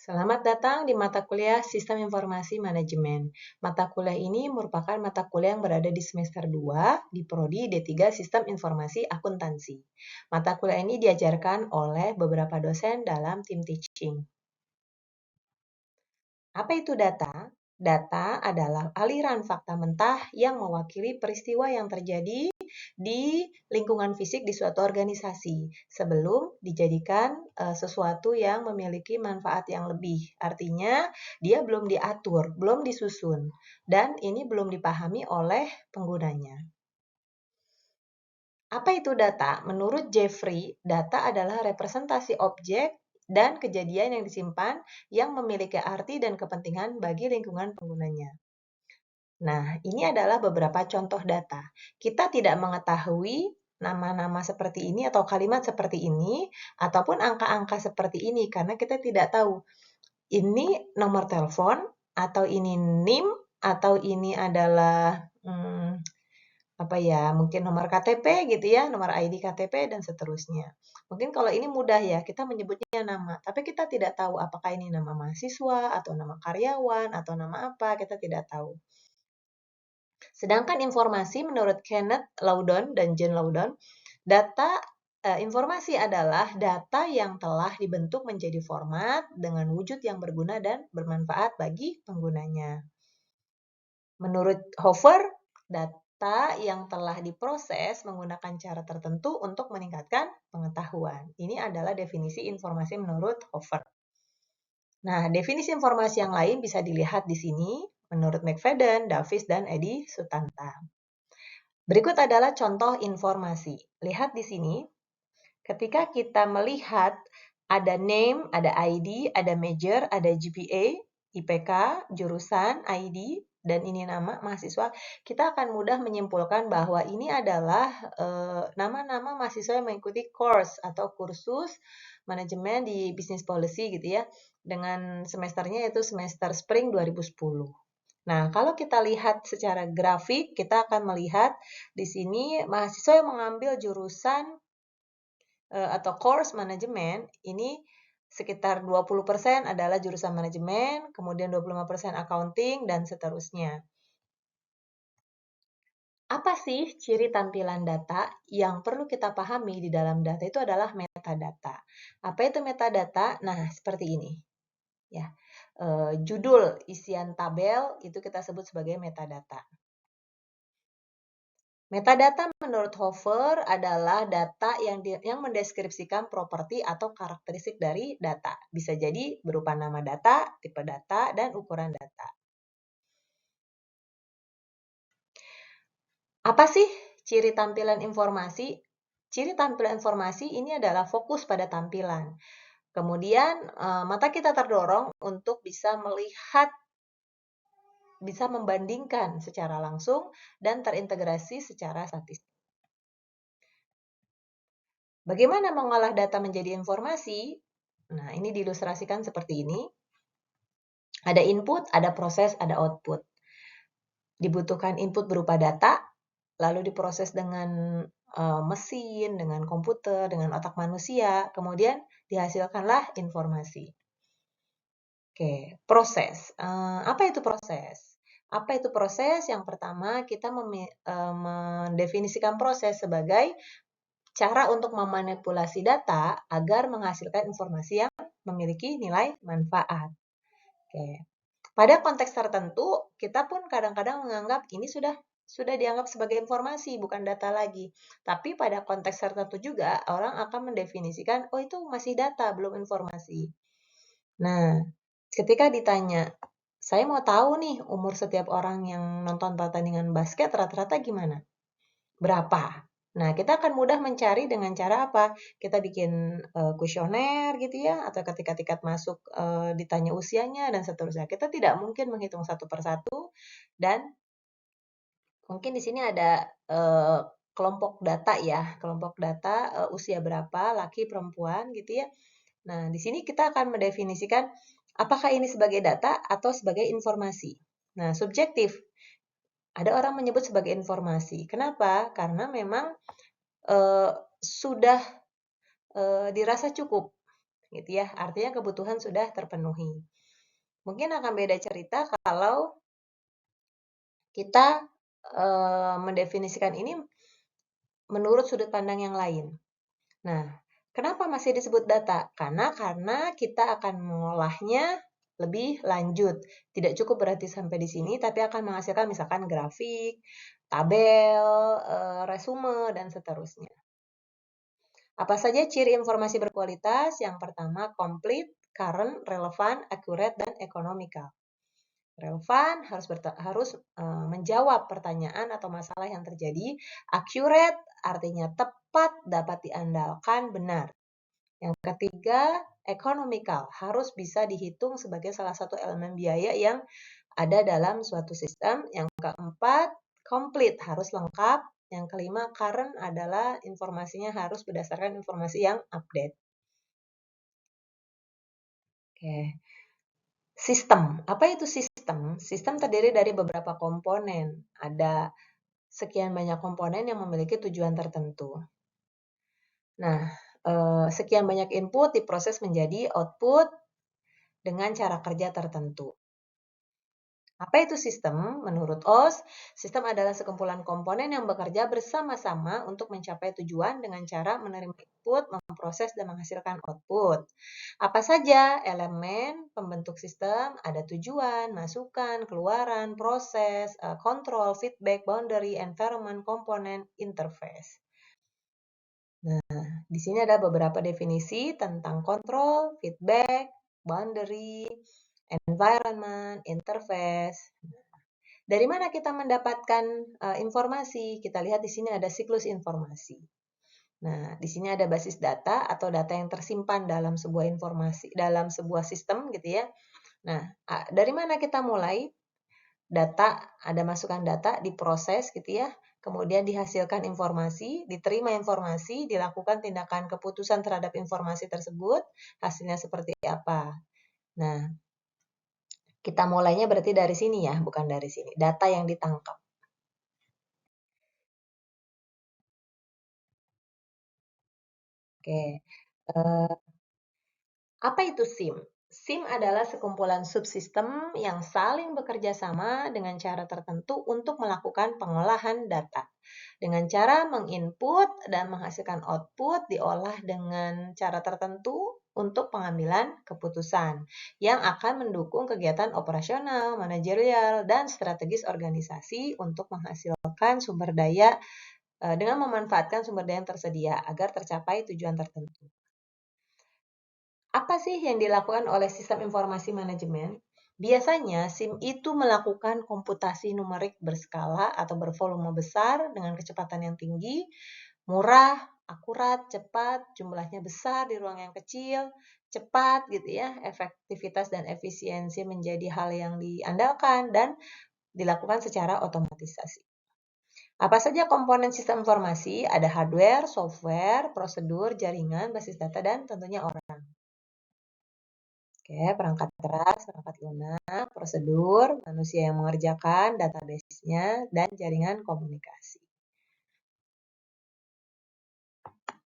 Selamat datang di mata kuliah Sistem Informasi Manajemen. Mata kuliah ini merupakan mata kuliah yang berada di semester 2 di Prodi D3 Sistem Informasi Akuntansi. Mata kuliah ini diajarkan oleh beberapa dosen dalam tim teaching. Apa itu data? Data adalah aliran fakta mentah yang mewakili peristiwa yang terjadi di lingkungan fisik di suatu organisasi sebelum dijadikan sesuatu yang memiliki manfaat yang lebih. Artinya, dia belum diatur, belum disusun, dan ini belum dipahami oleh penggunanya. Apa itu data? Menurut Jeffrey, data adalah representasi objek dan kejadian yang disimpan yang memiliki arti dan kepentingan bagi lingkungan penggunanya. Nah, ini adalah beberapa contoh data. Kita tidak mengetahui nama-nama seperti ini atau kalimat seperti ini, ataupun angka-angka seperti ini, karena kita tidak tahu ini nomor telepon, atau ini NIM, atau ini adalah apa ya, mungkin nomor KTP gitu ya, nomor ID KTP dan seterusnya. Mungkin kalau ini mudah ya, kita menyebutnya nama, tapi kita tidak tahu apakah ini nama mahasiswa atau nama karyawan atau nama apa, kita tidak tahu. Sedangkan informasi menurut Kenneth Loudon dan Jane Loudon, informasi adalah data yang telah dibentuk menjadi format dengan wujud yang berguna dan bermanfaat bagi penggunanya. Menurut Hofer, data yang telah diproses menggunakan cara tertentu untuk meningkatkan pengetahuan. Ini adalah definisi informasi menurut Hofer. Nah, definisi informasi yang lain bisa dilihat di sini menurut McFadden, Davis, dan Edi Sutanta. Berikut adalah contoh informasi. Lihat di sini, ketika kita melihat ada name, ada ID, ada major, ada GPA, IPK, jurusan, ID, dan ini nama mahasiswa, kita akan mudah menyimpulkan bahwa ini adalah nama-nama mahasiswa yang mengikuti course atau kursus manajemen di Business Policy gitu ya, dengan semesternya yaitu semester Spring 2010. Nah, kalau kita lihat secara grafik, kita akan melihat di sini mahasiswa yang mengambil jurusan atau course manajemen, ini sekitar 20% adalah jurusan manajemen, kemudian 25% accounting, dan seterusnya. Apa sih ciri tampilan data? Yang perlu kita pahami di dalam data itu adalah metadata. Apa itu metadata? Nah, seperti ini. Ya, judul isian tabel itu kita sebut sebagai metadata. Metadata menurut Hofer adalah data yang mendeskripsikan properti atau karakteristik dari data. Bisa jadi berupa nama data, tipe data, dan ukuran data. Apa sih ciri tampilan informasi? Ciri tampilan informasi ini adalah fokus pada tampilan. Kemudian mata kita terdorong untuk bisa melihat, bisa membandingkan secara langsung dan terintegrasi secara statistik. Bagaimana mengolah data menjadi informasi? Nah, ini diilustrasikan seperti ini. Ada input, ada proses, ada output. Dibutuhkan input berupa data, lalu diproses dengan mesin, dengan komputer, dengan otak manusia, kemudian dihasilkanlah informasi. Oke, proses. Apa itu proses? Apa itu proses? Yang pertama, kita mendefinisikan proses sebagai cara untuk memanipulasi data agar menghasilkan informasi yang memiliki nilai manfaat. Oke. Pada konteks tertentu, kita pun kadang-kadang menganggap ini sudah dianggap sebagai informasi, bukan data lagi. Tapi pada konteks tertentu juga, orang akan mendefinisikan, oh itu masih data, belum informasi. Nah, ketika ditanya, saya mau tahu nih umur setiap orang yang nonton pertandingan basket rata-rata gimana? Berapa? Nah, kita akan mudah mencari dengan cara apa? Kita bikin kuesioner gitu ya, atau ketika tiket masuk ditanya usianya dan seterusnya. Kita tidak mungkin menghitung satu persatu dan mungkin di sini ada kelompok data ya, kelompok data usia berapa, laki, perempuan gitu ya. Nah, di sini kita akan mendefinisikan apakah ini sebagai data atau sebagai informasi. Nah, subjektif. Ada orang menyebut sebagai informasi. Kenapa? Karena memang sudah dirasa cukup gitu ya. Artinya kebutuhan sudah terpenuhi. Mungkin akan beda cerita kalau kita mendefinisikan ini menurut sudut pandang yang lain. Nah, kenapa masih disebut data? Karena kita akan mengolahnya lebih lanjut. Tidak cukup berarti sampai di sini, tapi akan menghasilkan misalkan grafik, tabel, resume, dan seterusnya. Apa saja ciri informasi berkualitas? Yang pertama, complete, current, relevant, accurate, dan economical. Relevan harus menjawab pertanyaan atau masalah yang terjadi. Accurate artinya tepat, dapat diandalkan, benar. Yang ketiga, economical harus bisa dihitung sebagai salah satu elemen biaya yang ada dalam suatu sistem. Yang keempat, complete harus lengkap. Yang kelima, current adalah informasinya harus berdasarkan informasi yang update. Oke. Sistem. Apa itu sistem? Sistem terdiri dari beberapa komponen. Ada sekian banyak komponen yang memiliki tujuan tertentu. Nah, sekian banyak input diproses menjadi output dengan cara kerja tertentu. Apa itu sistem? Menurut Oz, sistem adalah sekumpulan komponen yang bekerja bersama-sama untuk mencapai tujuan dengan cara menerima input, memproses, dan menghasilkan output. Apa saja elemen pembentuk sistem? Ada tujuan, masukan, keluaran, proses, kontrol, feedback, boundary, environment, komponen, interface. Nah, di sini ada beberapa definisi tentang kontrol, feedback, boundary, environment, interface. Dari mana kita mendapatkan informasi? Kita lihat di sini ada siklus informasi. Nah, di sini ada basis data atau data yang tersimpan dalam sebuah informasi, dalam sebuah sistem gitu ya. Nah, dari mana kita mulai? Data, ada masukan data, diproses gitu ya. Kemudian dihasilkan informasi, diterima informasi, dilakukan tindakan keputusan terhadap informasi tersebut, hasilnya seperti apa. Nah, kita mulainya berarti dari sini ya, bukan dari sini. Data yang ditangkap. Oke. Apa itu SIM? SIM adalah sekumpulan subsistem yang saling bekerja sama dengan cara tertentu untuk melakukan pengolahan data. Dengan cara menginput dan menghasilkan output diolah dengan cara tertentu untuk pengambilan keputusan yang akan mendukung kegiatan operasional, manajerial, dan strategis organisasi untuk menghasilkan sumber daya dengan memanfaatkan sumber daya yang tersedia agar tercapai tujuan tertentu. Apa sih yang dilakukan oleh sistem informasi manajemen? Biasanya SIM itu melakukan komputasi numerik berskala atau bervolume besar dengan kecepatan yang tinggi, murah, akurat, cepat, jumlahnya besar di ruang yang kecil, cepat gitu ya, efektivitas dan efisiensi menjadi hal yang diandalkan dan dilakukan secara otomatisasi. Apa saja komponen sistem informasi? Ada hardware, software, prosedur, jaringan, basis data, dan tentunya orang. Oke, perangkat keras, perangkat lunak, prosedur, manusia yang mengerjakan, database-nya, dan jaringan komunikasi.